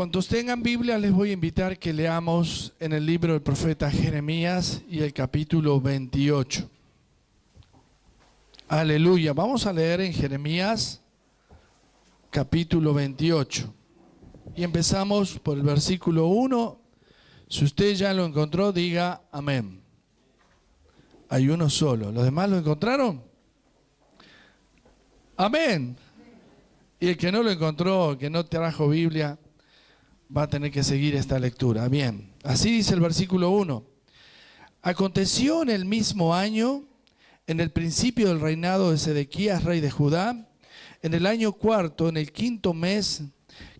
Cuantos tengan Biblia, les voy a invitar que leamos en el libro del profeta Jeremías y el capítulo 28. Aleluya. Vamos a leer en Jeremías capítulo 28. Y empezamos por el versículo 1. Si usted ya lo encontró, diga amén. Hay uno solo. ¿Los demás lo encontraron? Amén. Y el que no lo encontró, que no trajo Biblia, va a tener que seguir esta lectura. Bien, así dice el versículo 1. Aconteció en el mismo año, en el principio del reinado de Sedequías, rey de Judá, en el año cuarto, en el quinto mes,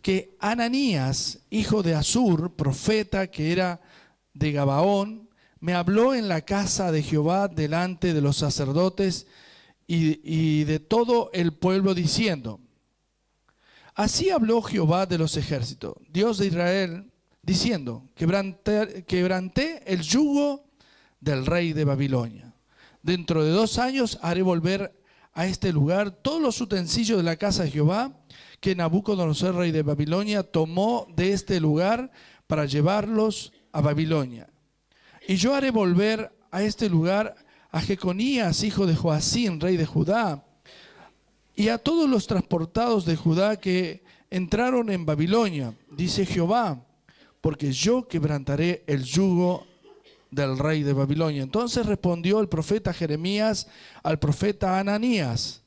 que Ananías, hijo de Azur, profeta que era de Gabaón, me habló en la casa de Jehová delante de los sacerdotes y de todo el pueblo, diciendo: Así habló Jehová de los ejércitos, Dios de Israel, diciendo: quebranté el yugo del rey de Babilonia. Dentro de 2 años haré volver a este lugar todos los utensilios de la casa de Jehová, que Nabucodonosor, rey de Babilonia, tomó de este lugar para llevarlos a Babilonia. Y yo haré volver a este lugar a Jeconías, hijo de Joacim, rey de Judá, y a todos los transportados de Judá que entraron en Babilonia, dice Jehová, porque yo quebrantaré el yugo del rey de Babilonia. Entonces respondió el profeta Jeremías al profeta Ananías,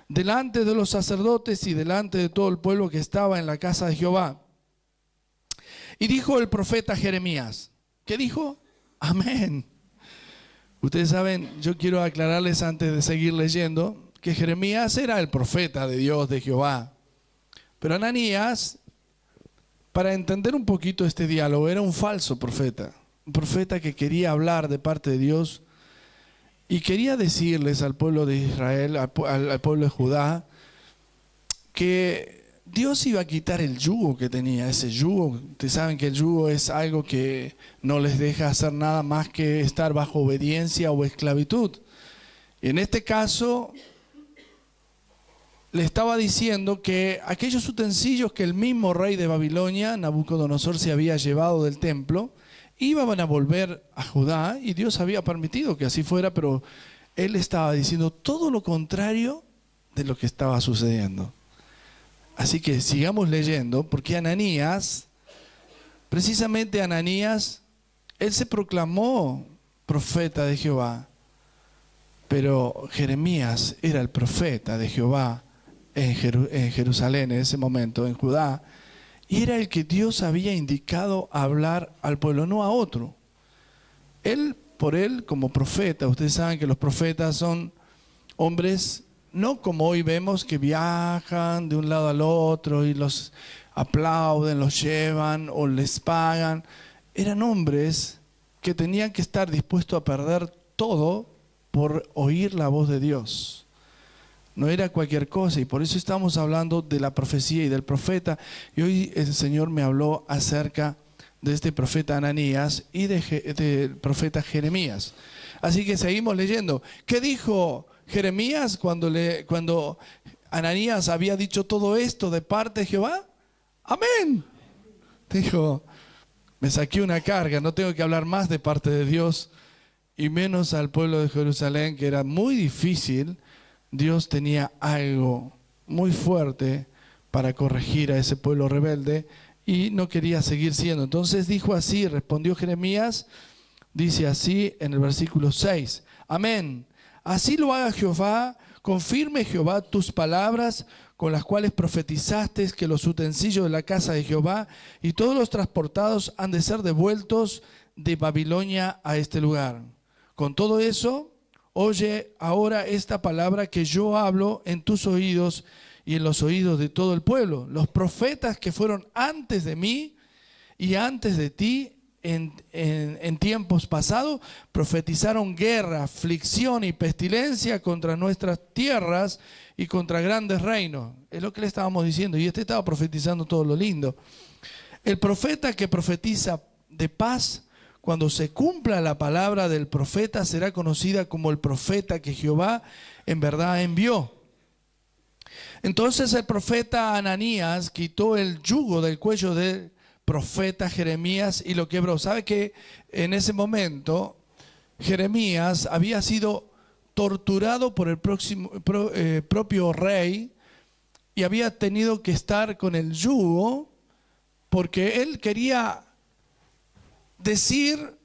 delante de los sacerdotes y delante de todo el pueblo que estaba en la casa de Jehová. Y dijo el profeta Jeremías, ¿qué dijo? Amén. Ustedes saben, yo quiero aclararles antes de seguir leyendo, que Jeremías era el profeta de Dios, de Jehová. Pero Ananías, para entender un poquito este diálogo, era un falso profeta. Un profeta que quería hablar de parte de Dios y quería decirles al pueblo de Israel, al pueblo de Judá, que Dios iba a quitar el yugo que tenía, ese yugo. Ustedes saben que el yugo es algo que no les deja hacer nada más que estar bajo obediencia o esclavitud. Y en este caso le estaba diciendo que aquellos utensilios que el mismo rey de Babilonia, Nabucodonosor, se había llevado del templo, iban a volver a Judá, y Dios había permitido que así fuera, pero él estaba diciendo todo lo contrario de lo que estaba sucediendo. Así que sigamos leyendo, porque Ananías, precisamente Ananías, él se proclamó profeta de Jehová, pero Jeremías era el profeta de Jehová en Jerusalén en ese momento, en Judá, y era el que Dios había indicado a hablar al pueblo, no a otro. Él, por él, como profeta, ustedes saben que los profetas son hombres, no como hoy vemos, que viajan de un lado al otro y los aplauden, los llevan o les pagan. Eran hombres que tenían que estar dispuestos a perder todo por oír la voz de Dios. No era cualquier cosa, y por eso estamos hablando de la profecía y del profeta. Y hoy el Señor me habló acerca de este profeta Ananías y del profeta Jeremías. Así que seguimos leyendo. ¿Qué dijo Jeremías cuando Ananías había dicho todo esto de parte de Jehová? Amén. Dijo: me saqué una carga, no tengo que hablar más de parte de Dios, y menos al pueblo de Jerusalén, que era muy difícil. Dios tenía algo muy fuerte para corregir a ese pueblo rebelde y no quería seguir siendo. Entonces dijo así, respondió Jeremías, dice así en el versículo 6, amén. Así lo haga Jehová, confirme Jehová tus palabras con las cuales profetizaste que los utensilios de la casa de Jehová y todos los transportados han de ser devueltos de Babilonia a este lugar. Con todo eso, oye ahora esta palabra que yo hablo en tus oídos y en los oídos de todo el pueblo. Los profetas que fueron antes de mí y antes de ti en tiempos pasados profetizaron guerra, aflicción y pestilencia contra nuestras tierras y contra grandes reinos. Es lo que le estábamos diciendo, y estaba profetizando todo lo lindo. El profeta que profetiza de paz, cuando se cumpla la palabra del profeta, será conocida como el profeta que Jehová en verdad envió. Entonces el profeta Ananías quitó el yugo del cuello del profeta Jeremías y lo quebró. ¿Sabe que en ese momento Jeremías había sido torturado por el propio rey y había tenido que estar con el yugo porque él quería decir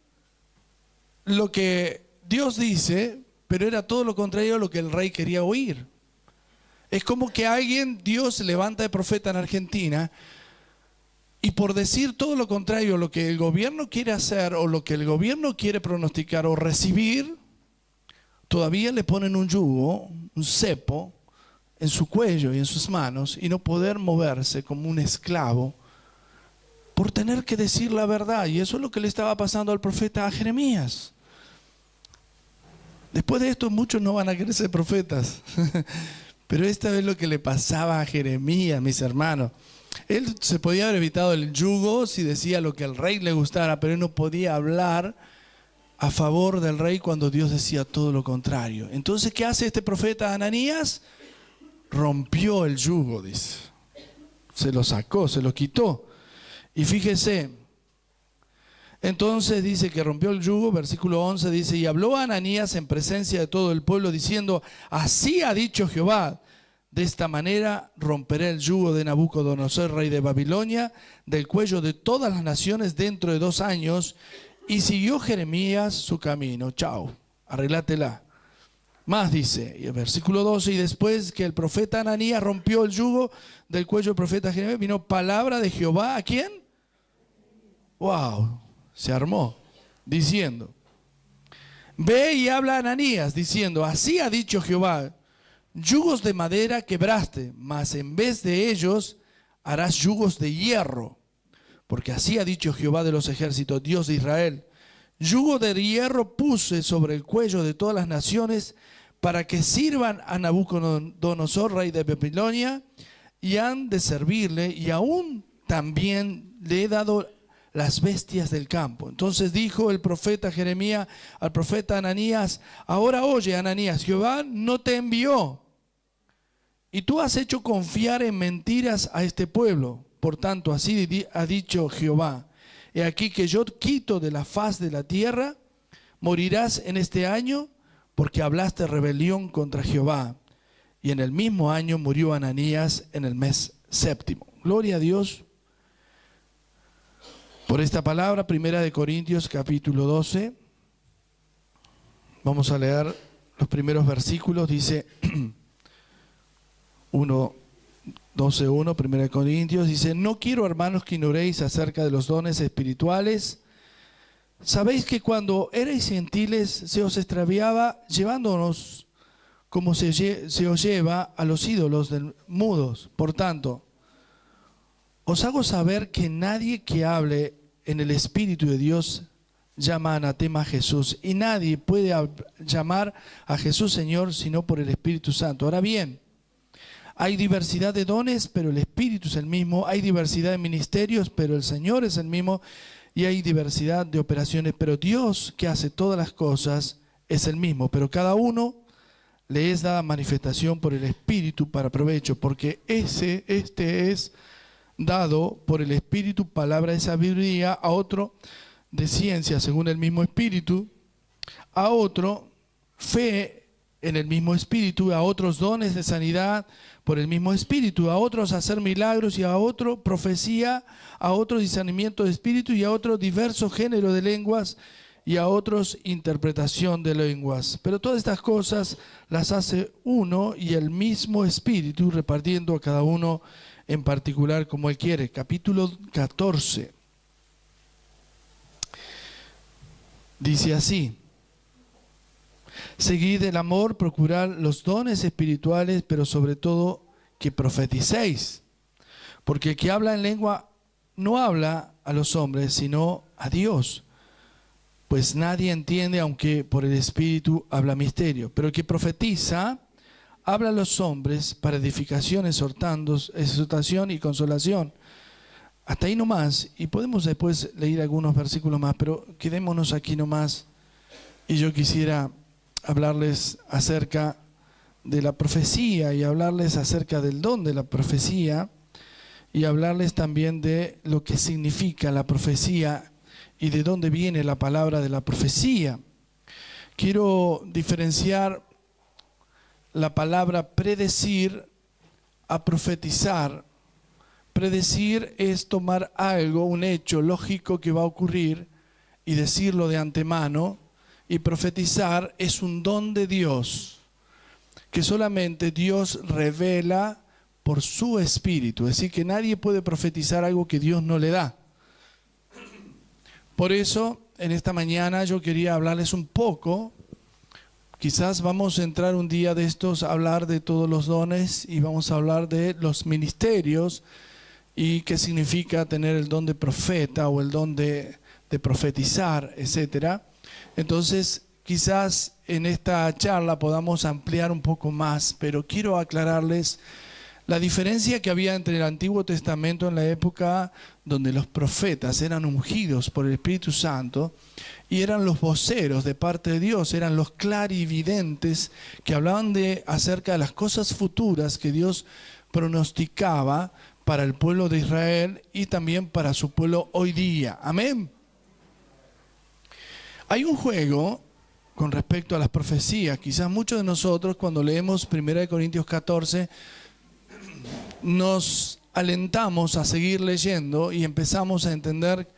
lo que Dios dice, pero era todo lo contrario a lo que el rey quería oír? Es como que Dios se levanta de profeta en Argentina y por decir todo lo contrario a lo que el gobierno quiere hacer o lo que el gobierno quiere pronosticar o recibir, todavía le ponen un yugo, un cepo en su cuello y en sus manos y no poder moverse como un esclavo por tener que decir la verdad. Y eso es lo que le estaba pasando al profeta Jeremías. Después de esto muchos no van a querer ser profetas. Pero esta es lo que le pasaba a Jeremías, mis hermanos. Él se podía haber evitado el yugo si decía lo que al rey le gustara, pero él no podía hablar a favor del rey cuando Dios decía todo lo contrario. Entonces, ¿qué hace este profeta Ananías? Rompió el yugo, dice. Se lo sacó, se lo quitó. Y fíjese, entonces dice que rompió el yugo, versículo 11 dice, y habló a Ananías en presencia de todo el pueblo diciendo, así ha dicho Jehová, de esta manera romperé el yugo de Nabucodonosor, rey de Babilonia, del cuello de todas las naciones dentro de 2 años. Y siguió Jeremías su camino. Chao, arreglátela. Más dice, y el versículo 12, y después que el profeta Ananías rompió el yugo del cuello del profeta Jeremías, vino palabra de Jehová, ¿a quién? Wow, se armó, diciendo, ve y habla a Ananías, diciendo, así ha dicho Jehová, yugos de madera quebraste, mas en vez de ellos harás yugos de hierro. Porque así ha dicho Jehová de los ejércitos, Dios de Israel, yugo de hierro puse sobre el cuello de todas las naciones para que sirvan a Nabucodonosor, rey de Babilonia, y han de servirle, y aún también le he dado las bestias del campo. Entonces dijo el profeta Jeremías al profeta Ananías, ahora oye, Ananías, Jehová no te envió, y tú has hecho confiar en mentiras a este pueblo. Por tanto, así ha dicho Jehová, he aquí que yo quito de la faz de la tierra, morirás en este año, porque hablaste rebelión contra Jehová. Y en el mismo año murió Ananías en el mes 7. Gloria a Dios por esta palabra. Primera de Corintios capítulo 12. Vamos a leer los primeros versículos. Dice 12:1, Primera de Corintios, dice, no quiero, hermanos, que ignoréis acerca de los dones espirituales. Sabéis que cuando erais gentiles se os extraviaba llevándonos como se os lleva a los ídolos mudos. Por tanto, os hago saber que nadie que hable en el Espíritu de Dios llama anatema a Jesús, y nadie puede llamar a Jesús Señor sino por el Espíritu Santo. Ahora bien, hay diversidad de dones, pero el Espíritu es el mismo. Hay diversidad de ministerios, pero el Señor es el mismo. Y hay diversidad de operaciones, pero Dios, que hace todas las cosas, es el mismo. Pero cada uno le es dada manifestación por el Espíritu para provecho, porque este es dado por el Espíritu palabra de sabiduría, a otro de ciencia según el mismo Espíritu, a otro fe en el mismo Espíritu, a otros dones de sanidad por el mismo Espíritu, a otros hacer milagros, y a otro profecía, a otro discernimiento de espíritu, y a otro diverso género de lenguas, y a otros interpretación de lenguas. Pero todas estas cosas las hace uno y el mismo Espíritu, repartiendo a cada uno en particular como Él quiere. Capítulo 14. Dice así: seguid el amor, procurad los dones espirituales, pero sobre todo que profeticéis. Porque el que habla en lengua no habla a los hombres, sino a Dios. Pues nadie entiende, aunque por el Espíritu habla misterio. Pero el que profetiza habla a los hombres para edificación, exhortación y consolación. Hasta ahí nomás. Y podemos después leer algunos versículos más, pero quedémonos aquí nomás. Y yo quisiera hablarles acerca de la profecía y hablarles acerca del don de la profecía. y hablarles también de lo que significa la profecía y de dónde viene la palabra de la profecía. Quiero diferenciar la palabra predecir a profetizar. Predecir es tomar algo, un hecho lógico que va a ocurrir y decirlo de antemano, y profetizar es un don de Dios que solamente Dios revela por su Espíritu. Es decir, que nadie puede profetizar algo que Dios no le da. Por eso, en esta mañana yo quería hablarles un poco. Quizás vamos a entrar un día de estos a hablar de todos los dones y vamos a hablar de los ministerios y qué significa tener el don de profeta o el don de profetizar, etc. Entonces, quizás en esta charla podamos ampliar un poco más, pero quiero aclararles la diferencia que había entre el Antiguo Testamento en la época donde los profetas eran ungidos por el Espíritu Santo y eran los voceros de parte de Dios, eran los clarividentes que hablaban acerca de las cosas futuras que Dios pronosticaba para el pueblo de Israel y también para su pueblo hoy día. Amén. Hay un juego con respecto a las profecías. Quizás muchos de nosotros cuando leemos 1 Corintios 14 nos alentamos a seguir leyendo y empezamos a entender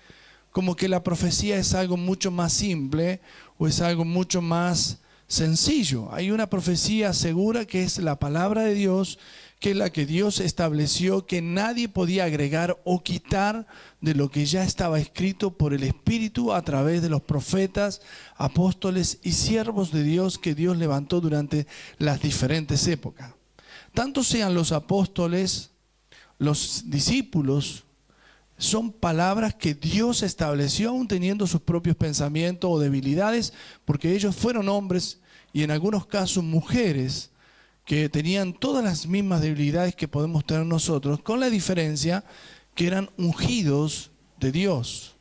como que la profecía es algo mucho más simple o es algo mucho más sencillo. Hay una profecía segura que es la palabra de Dios, que es la que Dios estableció, que nadie podía agregar o quitar de lo que ya estaba escrito por el Espíritu a través de los profetas, apóstoles y siervos de Dios que Dios levantó durante las diferentes épocas. Tanto sean los apóstoles, los discípulos, son palabras que Dios estableció aún teniendo sus propios pensamientos o debilidades, porque ellos fueron hombres y en algunos casos mujeres que tenían todas las mismas debilidades que podemos tener nosotros, con la diferencia que eran ungidos de Dios.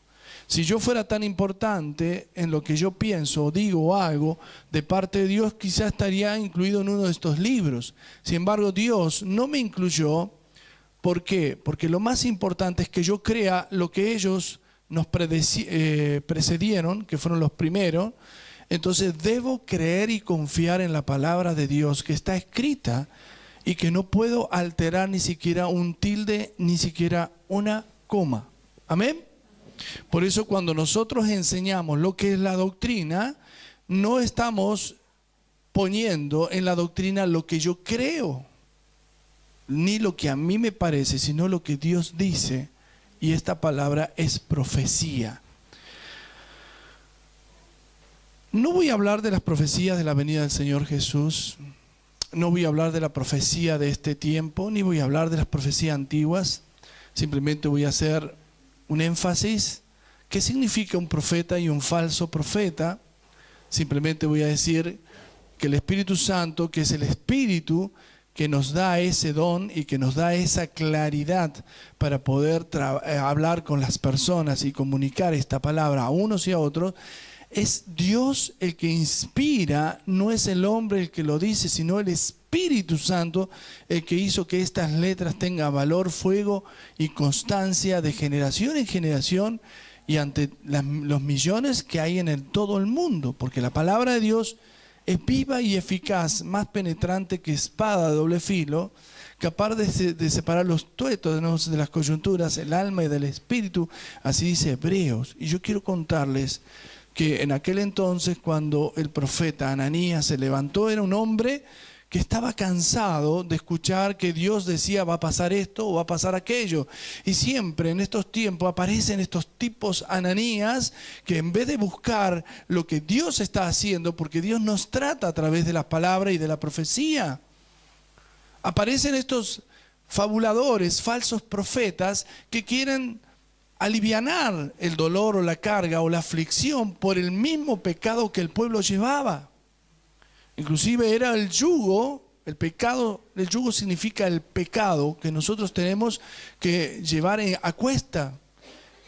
Si yo fuera tan importante en lo que yo pienso, digo o hago de parte de Dios, quizás estaría incluido en uno de estos libros. Sin embargo, Dios no me incluyó. ¿Por qué? Porque lo más importante es que yo crea lo que ellos nos precedieron, que fueron los primeros. Entonces debo creer y confiar en la palabra de Dios que está escrita y que no puedo alterar ni siquiera un tilde, ni siquiera una coma. ¿Amén? Por eso cuando nosotros enseñamos lo que es la doctrina, no estamos poniendo en la doctrina lo que yo creo, ni lo que a mí me parece, sino lo que Dios dice. Y esta palabra es profecía. No voy a hablar de las profecías de la venida del Señor Jesús. No voy a hablar de la profecía de este tiempo, ni voy a hablar de las profecías antiguas. Simplemente voy a hacer un énfasis. ¿Qué significa un profeta y un falso profeta? Simplemente voy a decir que el Espíritu Santo, que es el Espíritu que nos da ese don y que nos da esa claridad para poder hablar con las personas y comunicar esta palabra a unos y a otros, es Dios el que inspira, no es el hombre el que lo dice, sino el Espíritu Santo el que hizo que estas letras tengan valor, fuego y constancia de generación en generación y ante los millones que hay en todo el mundo, porque la palabra de Dios es viva y eficaz, más penetrante que espada de doble filo, capaz de separar los tuétanos de las coyunturas, el alma y del espíritu, así dice Hebreos. Y yo quiero contarles que en aquel entonces, cuando el profeta Ananías se levantó, era un hombre que estaba cansado de escuchar que Dios decía va a pasar esto o va a pasar aquello. Y siempre en estos tiempos aparecen estos tipos Ananías que en vez de buscar lo que Dios está haciendo, porque Dios nos trata a través de la palabra y de la profecía, aparecen estos fabuladores, falsos profetas que quieren alivianar el dolor o la carga o la aflicción por el mismo pecado que el pueblo llevaba. Inclusive era el yugo, el pecado, el yugo significa el pecado que nosotros tenemos que llevar a cuesta.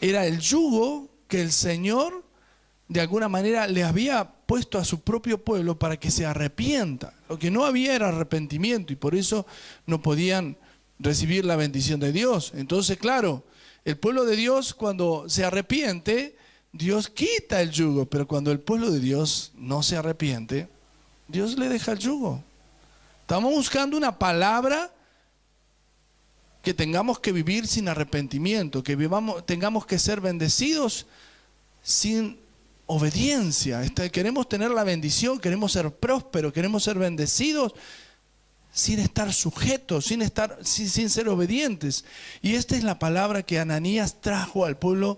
Era el yugo que el Señor de alguna manera le había puesto a su propio pueblo para que se arrepienta. Lo que no había era arrepentimiento y por eso no podían recibir la bendición de Dios. Entonces, claro, el pueblo de Dios cuando se arrepiente, Dios quita el yugo, pero cuando el pueblo de Dios no se arrepiente, Dios le deja el yugo. Estamos buscando una palabra que tengamos que vivir sin arrepentimiento, que tengamos que ser bendecidos sin obediencia. Queremos tener la bendición, queremos ser prósperos, queremos ser bendecidos sin estar sujetos, sin ser obedientes. Y esta es la palabra que Ananías trajo al pueblo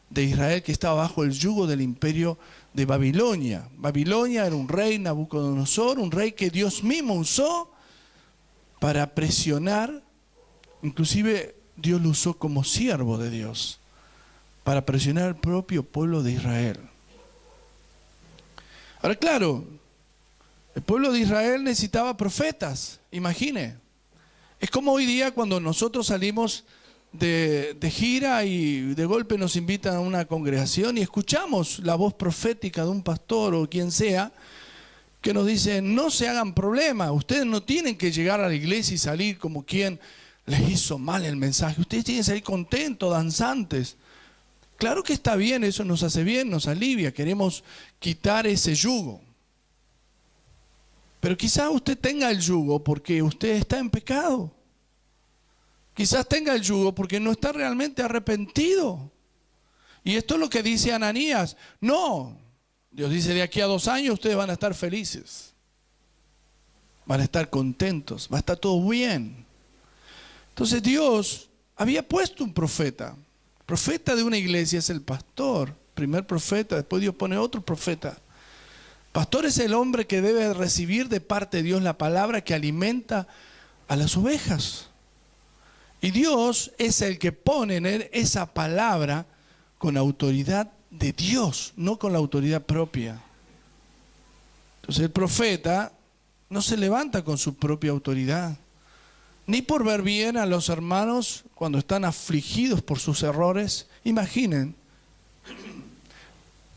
de Israel que estaba bajo el yugo del imperio de Babilonia. Babilonia era un rey, Nabucodonosor, un rey que Dios mismo usó para presionar. Inclusive Dios lo usó como siervo de Dios para presionar al propio pueblo de Israel. Ahora, claro, el pueblo de Israel necesitaba profetas, imagine. Es como hoy día cuando nosotros salimos de gira y de golpe nos invitan a una congregación y escuchamos la voz profética de un pastor o quien sea que nos dice: no se hagan problema, ustedes no tienen que llegar a la iglesia y salir como quien les hizo mal el mensaje, ustedes tienen que salir contentos, danzantes. Claro que está bien, eso nos hace bien, nos alivia, queremos quitar ese yugo. Pero quizás usted tenga el yugo porque usted está en pecado. Quizás tenga el yugo porque no está realmente arrepentido. Y esto es lo que dice Ananías. No, Dios dice: de aquí a 2 años ustedes van a estar felices. Van a estar contentos, va a estar todo bien. Entonces Dios había puesto un profeta. Profeta de una iglesia es el pastor, primer profeta, después Dios pone otro profeta. Pastor es el hombre que debe recibir de parte de Dios la palabra que alimenta a las ovejas. Y Dios es el que pone en él esa palabra con autoridad de Dios, no con la autoridad propia. Entonces el profeta no se levanta con su propia autoridad, ni por ver bien a los hermanos cuando están afligidos por sus errores. Imaginen,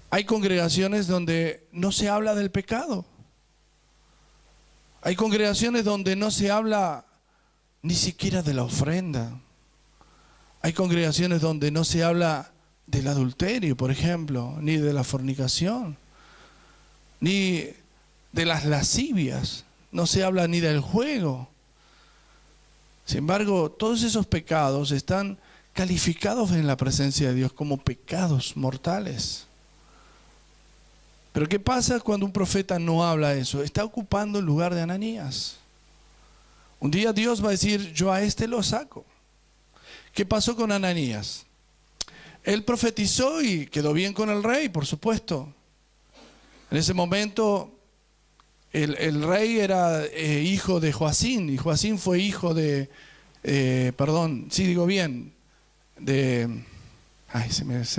hay congregaciones donde no se habla del pecado. Hay congregaciones donde no se habla ni siquiera de la ofrenda. Hay congregaciones donde no se habla del adulterio, por ejemplo, ni de la fornicación, ni de las lascivias. No se habla ni del juego. Sin embargo, todos esos pecados están calificados en la presencia de Dios como pecados mortales. Pero ¿qué pasa cuando un profeta no habla eso? Está ocupando el lugar de Ananías. Un día Dios va a decir: yo a este lo saco. ¿Qué pasó con Ananías? Él profetizó y quedó bien con el rey, por supuesto. En ese momento el rey era hijo de Joacín, y Joacín fue hijo de, se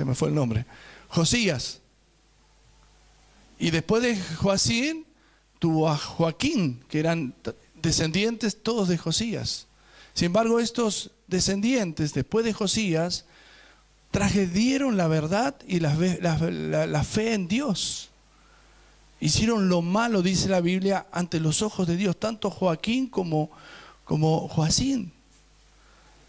me fue el nombre, Josías. Y después de Joacín tuvo a Joaquín, que eran descendientes todos de Josías. Sin embargo, estos descendientes, después de Josías, transgredieron la verdad y la fe en Dios. Hicieron lo malo, dice la Biblia, ante los ojos de Dios, tanto Joaquín como Joacín.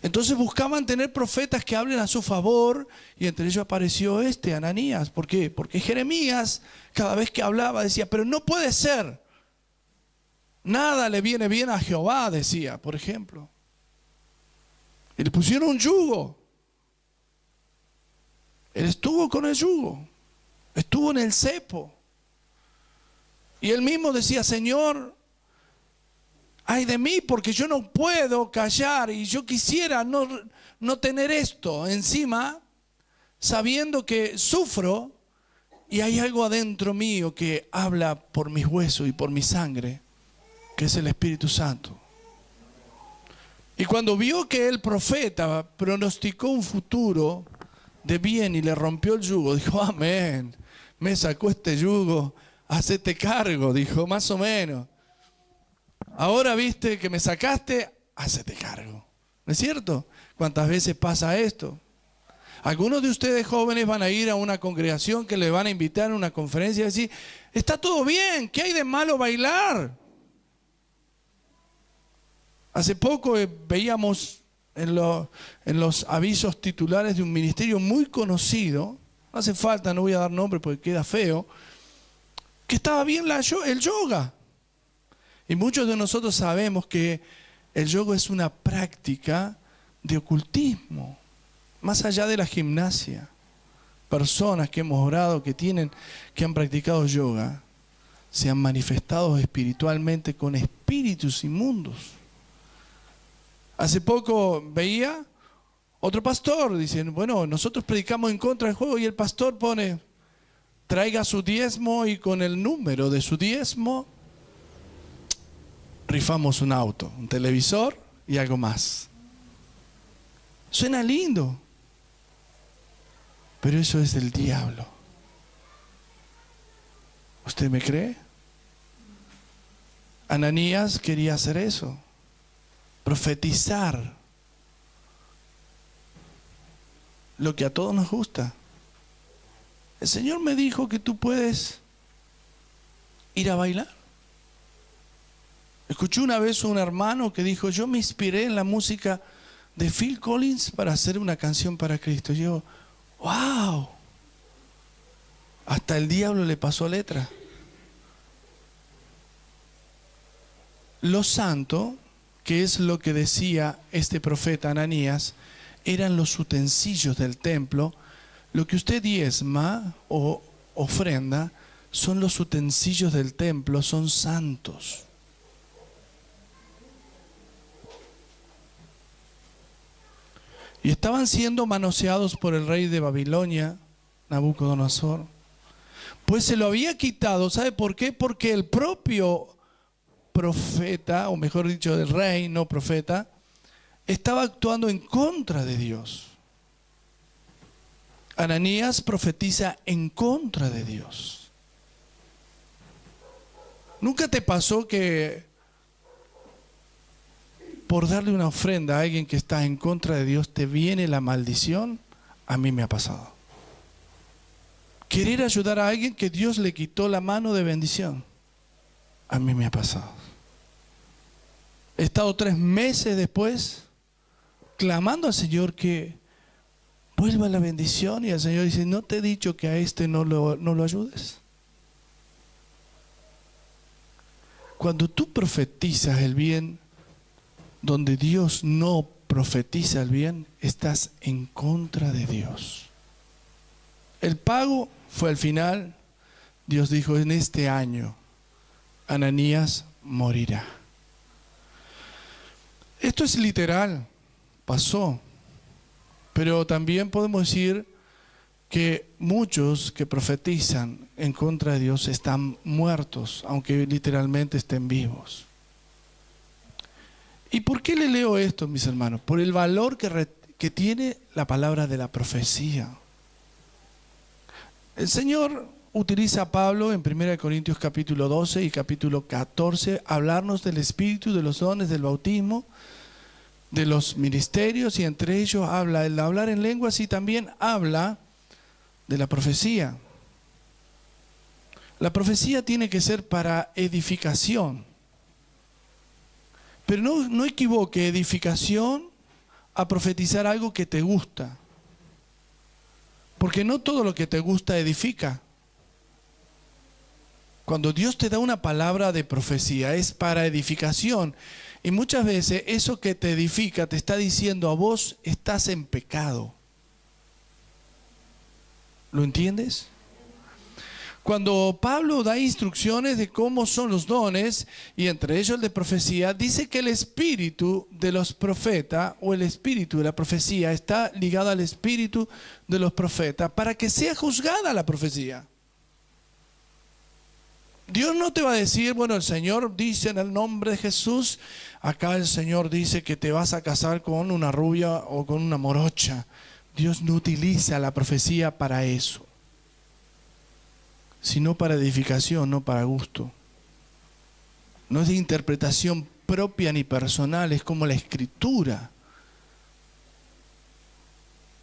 Entonces buscaban tener profetas que hablen a su favor, y entre ellos apareció Ananías. ¿Por qué? Porque Jeremías, cada vez que hablaba, decía: pero no puede ser. Nada le viene bien a Jehová, decía, por ejemplo. Y le pusieron un yugo. Él estuvo con el yugo, estuvo en el cepo. Y él mismo decía: Señor, ay de mí, porque yo no puedo callar, y yo quisiera no tener esto encima, sabiendo que sufro y hay algo adentro mío que habla por mis huesos y por mi sangre, que es el Espíritu Santo. Y cuando vio que el profeta pronosticó un futuro de bien y le rompió el yugo, dijo: amén, me sacó este yugo, hacete cargo, dijo, más o menos. Ahora viste que me sacaste, hacete cargo. ¿No es cierto? ¿Cuántas veces pasa esto? Algunos de ustedes jóvenes van a ir a una congregación que le van a invitar a una conferencia y decir: está todo bien, ¿qué hay de malo bailar? Hace poco veíamos en los avisos titulares de un ministerio muy conocido, no hace falta, no voy a dar nombre porque queda feo, que estaba bien el yoga. Y muchos de nosotros sabemos que el yoga es una práctica de ocultismo, más allá de la gimnasia. Personas que hemos orado, que han practicado yoga, se han manifestado espiritualmente con espíritus inmundos. Hace poco veía otro pastor diciendo, bueno, nosotros predicamos en contra del juego, y el pastor pone, traiga su diezmo y con el número de su diezmo rifamos un auto, un televisor y algo más. Suena lindo, pero eso es del diablo. ¿Usted me cree? Ananías quería hacer eso, profetizar lo que a todos nos gusta. El Señor me dijo que tú puedes ir a bailar. Escuché una vez a un hermano que dijo, yo me inspiré en la música de Phil Collins para hacer una canción para Cristo. Y yo, wow, hasta el diablo le pasó letra. Lo santo, que es lo que decía este profeta Ananías, eran los utensilios del templo. Lo que usted diezma o ofrenda son los utensilios del templo, son santos. Y estaban siendo manoseados por el rey de Babilonia, Nabucodonosor. Pues se lo había quitado, ¿sabe por qué? Porque el propio profeta, o mejor dicho, el rey, no profeta, estaba actuando en contra de Dios. Ananías profetiza en contra de Dios. ¿Nunca te pasó que por darle una ofrenda a alguien que está en contra de Dios te viene la maldición? A mí me ha pasado. Querer ayudar a alguien que Dios le quitó la mano de bendición. A mí me ha pasado. He estado 3 meses después clamando al Señor que vuelva la bendición, y el Señor dice, ¿no te he dicho que a este no lo ayudes? Cuando tú profetizas el bien donde Dios no profetiza el bien, estás en contra de Dios. El pago fue al final. Dios dijo, en este año Ananías morirá. Esto es literal, pasó. Pero también podemos decir que muchos que profetizan en contra de Dios están muertos, aunque literalmente estén vivos. ¿Y por qué le leo esto, mis hermanos? Por el valor que tiene la palabra de la profecía. El Señor utiliza a Pablo en 1 Corintios capítulo 12 y capítulo 14 a hablarnos del Espíritu, de los dones del bautismo, de los ministerios, y entre ellos habla el hablar en lenguas, y también habla de la profecía. La profecía tiene que ser para edificación. Pero no equivoque edificación a profetizar algo que te gusta. Porque no todo lo que te gusta edifica. Cuando Dios te da una palabra de profecía es para edificación. Y muchas veces eso que te edifica te está diciendo a vos, estás en pecado. ¿Lo entiendes? Cuando Pablo da instrucciones de cómo son los dones, y entre ellos el de profecía, dice que el espíritu de los profetas, o el espíritu de la profecía, está ligado al espíritu de los profetas para que sea juzgada la profecía. Dios no te va a decir, bueno, el Señor dice en el nombre de Jesús, acá el Señor dice que te vas a casar con una rubia o con una morocha. Dios no utiliza la profecía para eso, sino para edificación, no para gusto. No es de interpretación propia ni personal, es como la Escritura.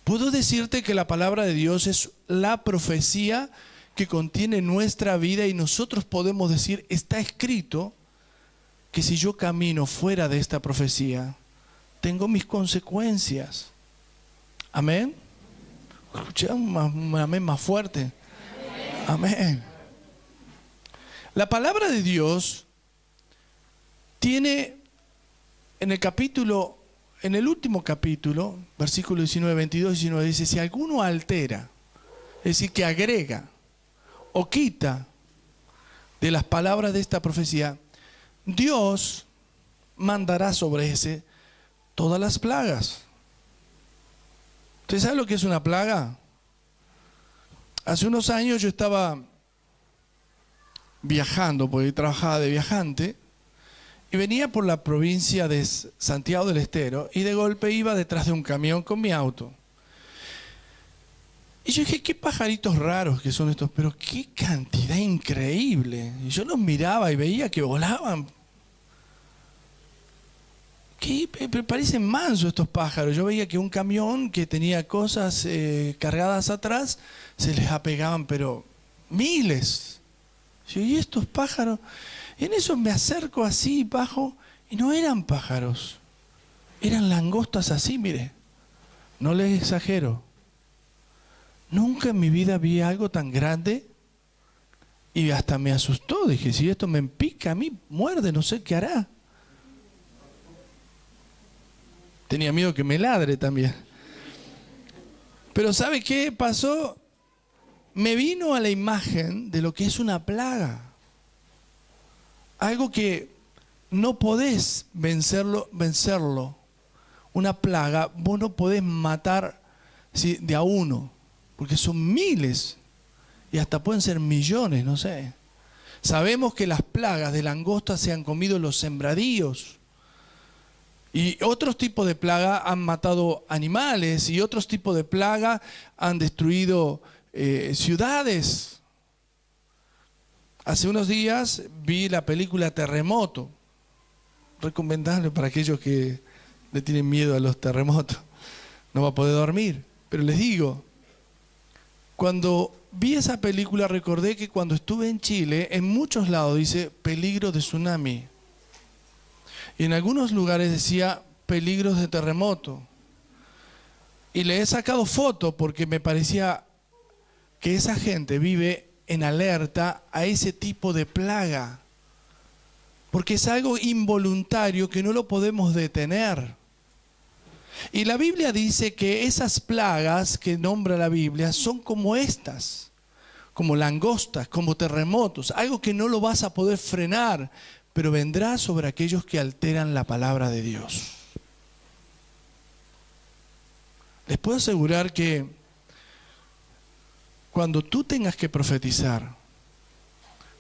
Puedo decirte que la palabra de Dios es la profecía que contiene nuestra vida, y nosotros podemos decir, está escrito, que si yo camino fuera de esta profecía, tengo mis consecuencias. Amén. Escuché un amén más fuerte. Amén. La palabra de Dios tiene en el último capítulo, versículo 19, 22, 19, dice: si alguno altera, es decir, que agrega o quita de las palabras de esta profecía, Dios mandará sobre ese todas las plagas. ¿Usted sabe lo que es una plaga? Hace unos años yo estaba viajando, porque trabajaba de viajante, y venía por la provincia de Santiago del Estero, y de golpe iba detrás de un camión con mi auto. Y yo dije, qué pajaritos raros que son estos, pero qué cantidad increíble. Y yo los miraba y veía que volaban. Parecen mansos estos pájaros. Yo veía que un camión que tenía cosas cargadas atrás, se les apegaban, pero miles. Yo, ¿y estos pájaros? Y en eso me acerco así, bajo, y no eran pájaros. Eran langostas así, mire. No les exagero. Nunca en mi vida vi algo tan grande y hasta me asustó. Dije, si esto me pica a mí, muerde, no sé qué hará. Tenía miedo que me ladre también. Pero ¿sabe qué pasó? Me vino a la imagen de lo que es una plaga. Algo que no podés vencerlo. Una plaga, vos no podés matar, ¿sí?, de a uno, porque son miles y hasta pueden ser millones, no sé. Sabemos que las plagas de langostas se han comido los sembradíos. Y otros tipos de plaga han matado animales, y otros tipos de plaga han destruido ciudades. Hace unos días vi la película Terremoto. Recomendable para aquellos que le tienen miedo a los terremotos. No va a poder dormir. Pero les digo, cuando vi esa película recordé que cuando estuve en Chile, en muchos lados dice peligro de tsunami. Y en algunos lugares decía peligros de terremoto. Y le he sacado foto porque me parecía que esa gente vive en alerta a ese tipo de plaga. Porque es algo involuntario que no lo podemos detener. Y la Biblia dice que esas plagas que nombra la Biblia son como estas, como langostas, como terremotos, algo que no lo vas a poder frenar, pero vendrá sobre aquellos que alteran la palabra de Dios. Les puedo asegurar que cuando tú tengas que profetizar,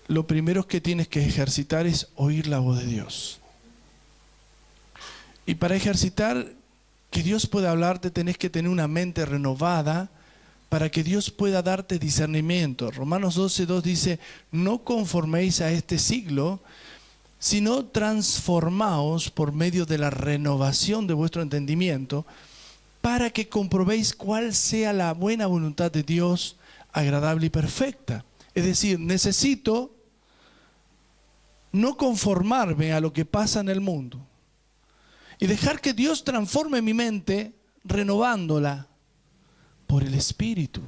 lo primero que tienes que ejercitar es oír la voz de Dios. Y para ejercitar que Dios pueda hablarte, tenés que tener una mente renovada para que Dios pueda darte discernimiento. Romanos 12:2 dice, no conforméis a este siglo, sino transformaos por medio de la renovación de vuestro entendimiento, para que comprobéis cuál sea la buena voluntad de Dios, agradable y perfecta. Es decir, necesito no conformarme a lo que pasa en el mundo y dejar que Dios transforme mi mente renovándola por el Espíritu.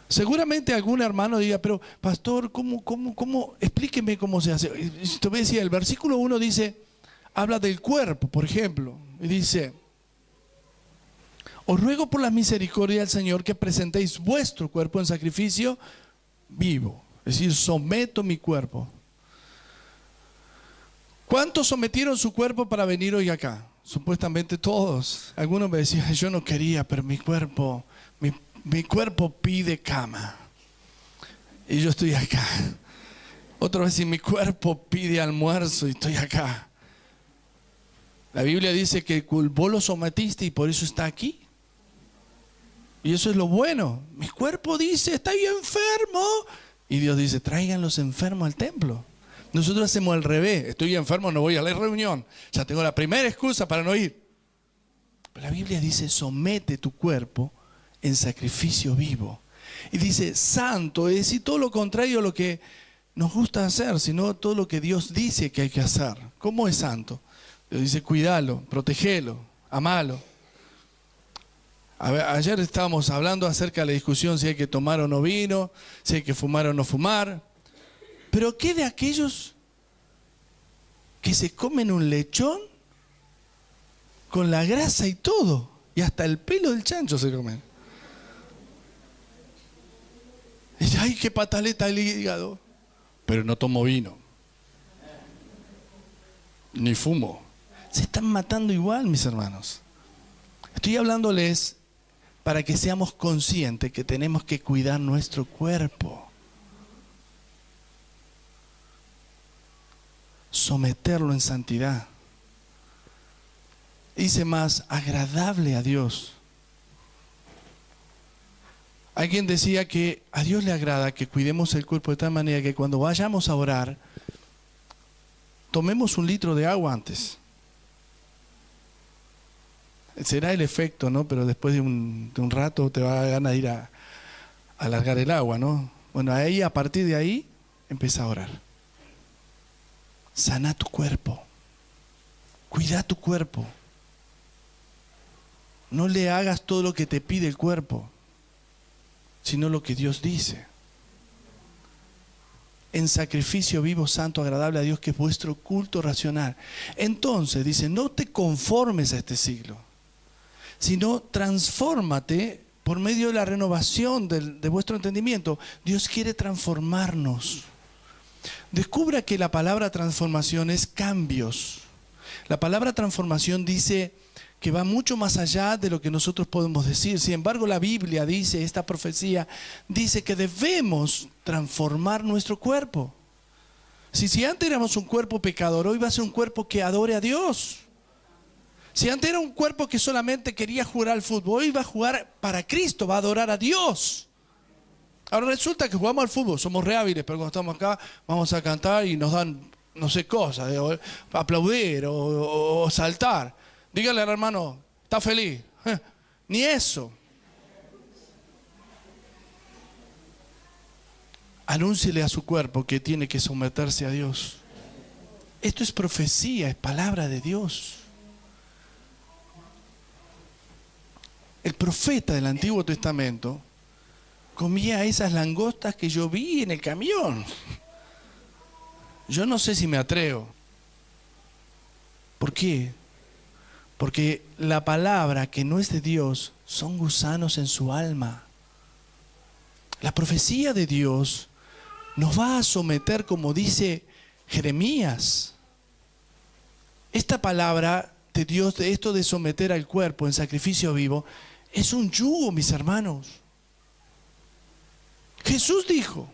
Seguramente algún hermano diga, pero pastor, ¿cómo? Explíqueme cómo se hace. Te voy a decir, el versículo 1 dice, habla del cuerpo, por ejemplo, y dice, os ruego por la misericordia del Señor que presentéis vuestro cuerpo en sacrificio vivo. Es decir, someto mi cuerpo. ¿Cuántos sometieron su cuerpo para venir hoy acá? Supuestamente todos. Algunos me decían, yo no quería, pero mi cuerpo pide cama. Y yo estoy acá. Otra vez, mi cuerpo pide almuerzo y estoy acá. La Biblia dice que vos lo sometiste y por eso está aquí. Y eso es lo bueno. Mi cuerpo dice, estoy enfermo. Y Dios dice, traigan los enfermos al templo. Nosotros hacemos al revés. Estoy enfermo, no voy a la reunión. Ya tengo la primera excusa para no ir. Pero la Biblia dice, somete tu cuerpo en sacrificio vivo. Y dice, santo, es decir, todo lo contrario a lo que nos gusta hacer, sino todo lo que Dios dice que hay que hacer. ¿Cómo es santo? Dios dice, cuídalo, protegelo, amalo. Ayer estábamos hablando acerca de la discusión si hay que tomar o no vino, si hay que fumar o no fumar. Pero ¿qué de aquellos que se comen un lechón con la grasa y todo? Y hasta el pelo del chancho se comen. Y dice, ay, qué pataleta el hígado. Pero no tomo vino. Ni fumo. Se están matando igual, mis hermanos. Estoy hablándoles para que seamos conscientes que tenemos que cuidar nuestro cuerpo. Someterlo en santidad. Dice más, agradable a Dios. Alguien decía que a Dios le agrada que cuidemos el cuerpo de tal manera que cuando vayamos a orar, tomemos 1 litro de agua antes. Será el efecto, ¿no? Pero después de un rato te va a dar ganas de ir a alargar el agua, ¿no? Bueno, ahí, a partir de ahí, empieza a orar. Sana tu cuerpo. Cuida tu cuerpo. No le hagas todo lo que te pide el cuerpo, sino lo que Dios dice. En sacrificio vivo, santo, agradable a Dios, que es vuestro culto racional. Entonces, dice, no te conformes a este siglo, sino transfórmate por medio de la renovación de vuestro entendimiento. Dios quiere transformarnos. Descubra que la palabra transformación es cambios. La palabra transformación dice que va mucho más allá de lo que nosotros podemos decir. Sin embargo, la Biblia dice, esta profecía dice que debemos transformar nuestro cuerpo. Si antes éramos un cuerpo pecador, hoy va a ser un cuerpo que adore a Dios. Si antes era un cuerpo que solamente quería jugar al fútbol, hoy va a jugar para Cristo, va a adorar a Dios. Ahora resulta que jugamos al fútbol, somos re hábiles, pero cuando estamos acá vamos a cantar y nos dan, no sé, cosas, aplaudir o saltar. Dígale al hermano, ¿está feliz? Ni eso. Anúnciele a su cuerpo que tiene que someterse a Dios. Esto es profecía, es palabra de Dios. El profeta del Antiguo Testamento comía esas langostas que yo vi en el camión. Yo no sé si me atrevo. ¿Por qué? Porque la palabra que no es de Dios son gusanos en su alma. La profecía de Dios nos va a someter, como dice Jeremías. Esta palabra de Dios, de esto de someter al cuerpo en sacrificio vivo, es un yugo, mis hermanos. Jesús dijo,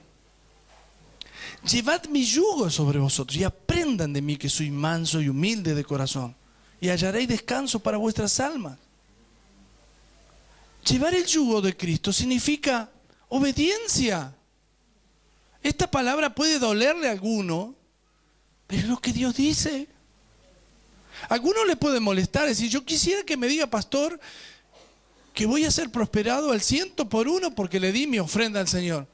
llevad mi yugo sobre vosotros y aprendan de mí que soy manso y humilde de corazón, y hallaréis descanso para vuestras almas. Llevar el yugo de Cristo significa obediencia. Esta palabra puede dolerle a alguno, pero es lo que Dios dice. A alguno le puede molestar, decir, yo quisiera que me diga, pastor, que voy a ser prosperado al 100% porque le di mi ofrenda al Señor.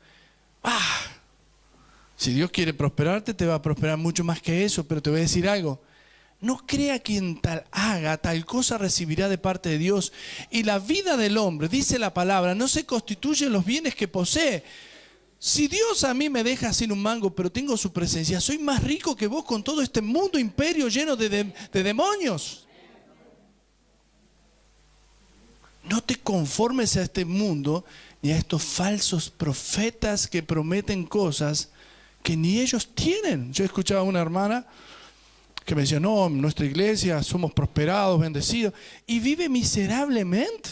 Si Dios quiere prosperarte, te va a prosperar mucho más que eso, pero te voy a decir algo. No crea quien tal haga, tal cosa recibirá de parte de Dios. Y la vida del hombre, dice la palabra, no se constituye en los bienes que posee. Si Dios a mí me deja sin un mango, pero tengo su presencia, soy más rico que vos con todo este mundo, imperio lleno de demonios. No te conformes a este mundo ni a estos falsos profetas que prometen cosas que ni ellos tienen. Yo escuchaba a una hermana que me decía, no, en nuestra iglesia somos prosperados, bendecidos, y vive miserablemente.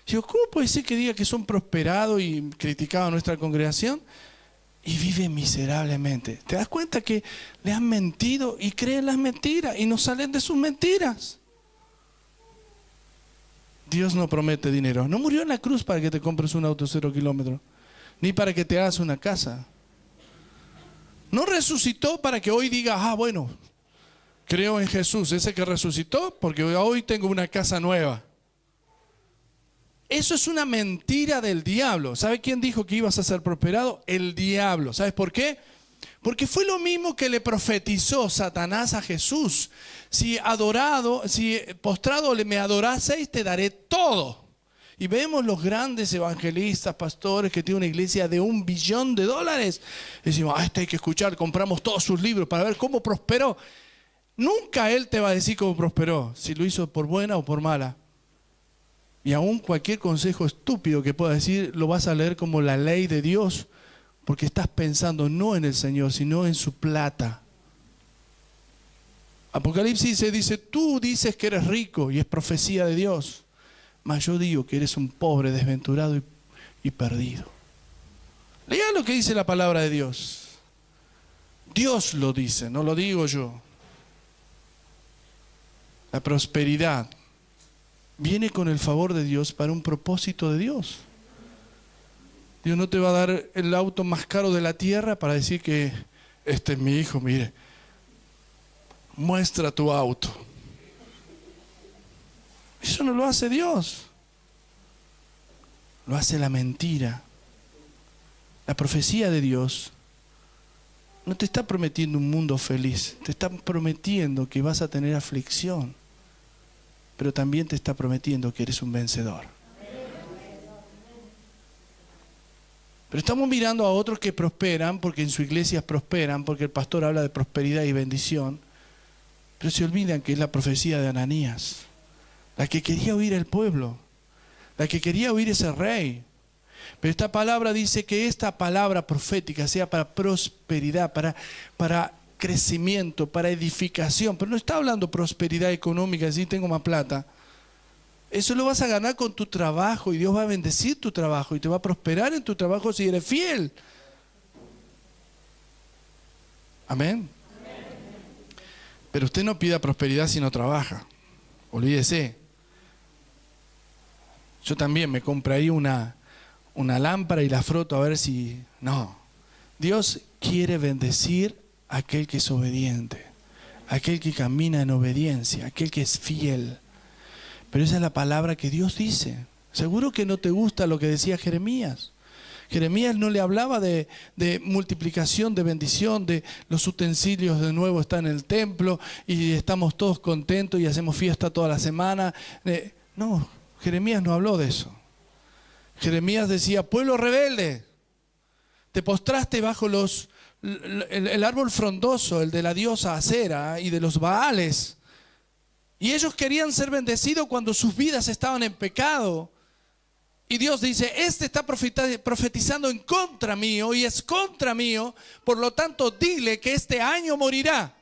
Digo, ¿cómo puede ser que diga que son prosperados y criticaba a nuestra congregación? Y vive miserablemente. ¿Te das cuenta que le han mentido y creen las mentiras y no salen de sus mentiras? Dios no promete dinero. No murió en la cruz para que te compres un auto 0 kilómetros, ni para que te hagas una casa. No resucitó para que hoy digas, bueno, creo en Jesús, ese que resucitó, porque hoy tengo una casa nueva. Eso es una mentira del diablo. ¿Sabe quién dijo que ibas a ser prosperado? El diablo. ¿Sabes por qué? Porque fue lo mismo que le profetizó Satanás a Jesús. Si postrado me adoraseis, te daré todo. Y vemos los grandes evangelistas, pastores que tienen una iglesia de $1 billón. Decimos, este hay que escuchar, compramos todos sus libros para ver cómo prosperó. Nunca él te va a decir cómo prosperó, si lo hizo por buena o por mala. Y aún cualquier consejo estúpido que pueda decir, lo vas a leer como la ley de Dios, porque estás pensando no en el Señor, sino en su plata. Apocalipsis se dice, tú dices que eres rico y es profecía de Dios, mas yo digo que eres un pobre, desventurado y perdido. Lea lo que dice la palabra de Dios. Dios lo dice, no lo digo yo. La prosperidad viene con el favor de Dios para un propósito de Dios. Dios no te va a dar el auto más caro de la tierra para decir que este es mi hijo, mire, muestra tu auto. Eso no lo hace Dios. Lo hace la mentira. La profecía de Dios no te está prometiendo un mundo feliz, te está prometiendo que vas a tener aflicción, pero también te está prometiendo que eres un vencedor. Pero estamos mirando a otros que prosperan, porque en su iglesia prosperan, porque el pastor habla de prosperidad y bendición, pero se olvidan que es la profecía de Ananías, la que quería oír el pueblo, la que quería oír ese rey. Pero esta palabra dice que esta palabra profética sea para prosperidad, para crecimiento, para edificación. Pero no está hablando prosperidad económica, así tengo más plata. Eso lo vas a ganar con tu trabajo y Dios va a bendecir tu trabajo y te va a prosperar en tu trabajo si eres fiel. Amén. Pero usted no pida prosperidad si no trabaja. Olvídese. Yo también me compraría una lámpara y la froto a ver si... No. Dios quiere bendecir a aquel que es obediente, aquel que camina en obediencia, aquel que es fiel. Pero esa es la palabra que Dios dice. Seguro que no te gusta lo que decía Jeremías. Jeremías no le hablaba de multiplicación, de bendición, de los utensilios de nuevo están en el templo y estamos todos contentos y hacemos fiesta toda la semana. No, Jeremías no habló de eso. Jeremías decía, pueblo rebelde, te postraste bajo el árbol frondoso, el de la diosa Acera y de los Baales. Y ellos querían ser bendecidos cuando sus vidas estaban en pecado. Y Dios dice, este está profetizando en contra mío y es contra mío, por lo tanto dile que este año morirá.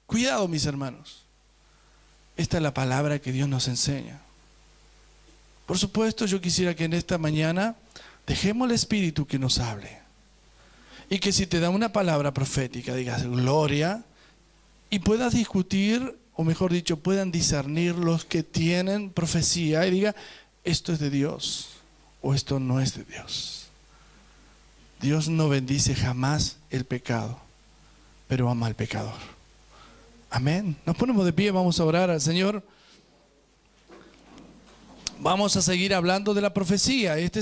Cuidado, mis hermanos. Esta es la palabra que Dios nos enseña. Por supuesto, yo quisiera que en esta mañana dejemos el Espíritu que nos hable. Y que si te da una palabra profética, digas gloria, y puedas discutir, o mejor dicho, puedan discernir los que tienen profecía y diga, esto es de Dios o esto no es de Dios. Dios no bendice jamás el pecado, pero ama al pecador. Amén. Nos ponemos de pie, vamos a orar al Señor. Vamos a seguir hablando de la profecía. Este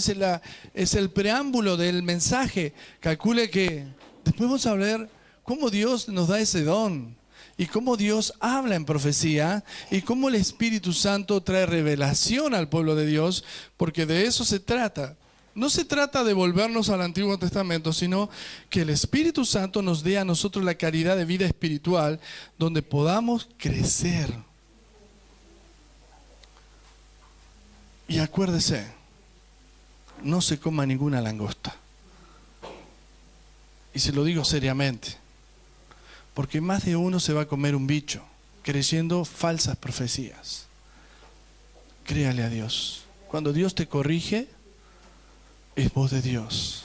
es el preámbulo del mensaje. Calcule que después vamos a ver cómo Dios nos da ese don y cómo Dios habla en profecía y cómo el Espíritu Santo trae revelación al pueblo de Dios, porque de eso se trata. No se trata de volvernos al Antiguo Testamento, sino que el Espíritu Santo nos dé a nosotros la calidad de vida espiritual donde podamos crecer. Y acuérdese, no se coma ninguna langosta. Y se lo digo seriamente, porque más de uno se va a comer un bicho creyendo falsas profecías. Créale a Dios. Cuando Dios te corrige, es voz de Dios.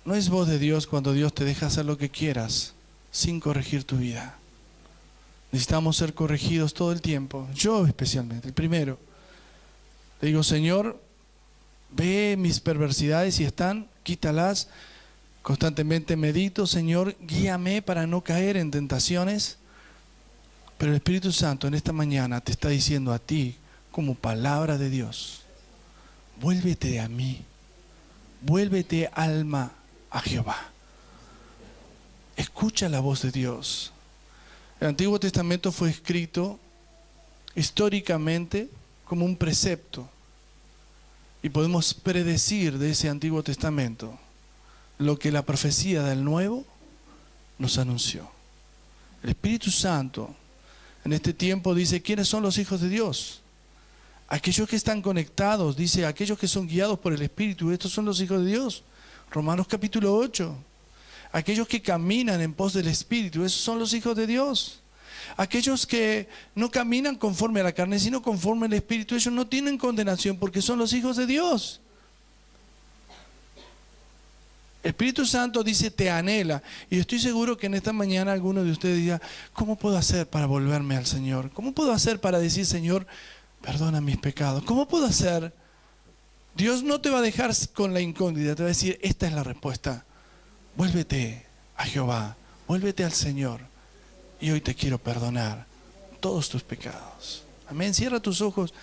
No es voz de Dios cuando Dios te deja hacer lo que quieras sin corregir tu vida. Necesitamos ser corregidos todo el tiempo. Yo especialmente, el primero. Le digo, Señor, ve mis perversidades si están, quítalas. Constantemente medito, Señor, guíame para no caer en tentaciones. Pero el Espíritu Santo en esta mañana te está diciendo a ti, como palabra de Dios, vuélvete a mí, Vuélvete alma a Jehová. Escucha la voz de Dios. El Antiguo Testamento fue escrito históricamente como un precepto. Y podemos predecir de ese Antiguo Testamento lo que la profecía del Nuevo nos anunció. El Espíritu Santo en este tiempo dice, ¿quiénes son los hijos de Dios? Aquellos que están conectados, dice, aquellos que son guiados por el Espíritu, estos son los hijos de Dios. Romanos capítulo 8. Aquellos que caminan en pos del Espíritu, esos son los hijos de Dios. Aquellos que no caminan conforme a la carne, sino conforme al Espíritu, ellos no tienen condenación porque son los hijos de Dios. El Espíritu Santo dice, te anhela. Y estoy seguro que en esta mañana alguno de ustedes diga, ¿cómo puedo hacer para volverme al Señor? ¿Cómo puedo hacer para decir, Señor, perdona mis pecados? ¿Cómo puedo hacer? Dios no te va a dejar con la incógnita, te va a decir, esta es la respuesta. Vuélvete a Jehová, vuélvete al Señor. Y hoy te quiero perdonar todos tus pecados. Amén. Cierra tus ojos.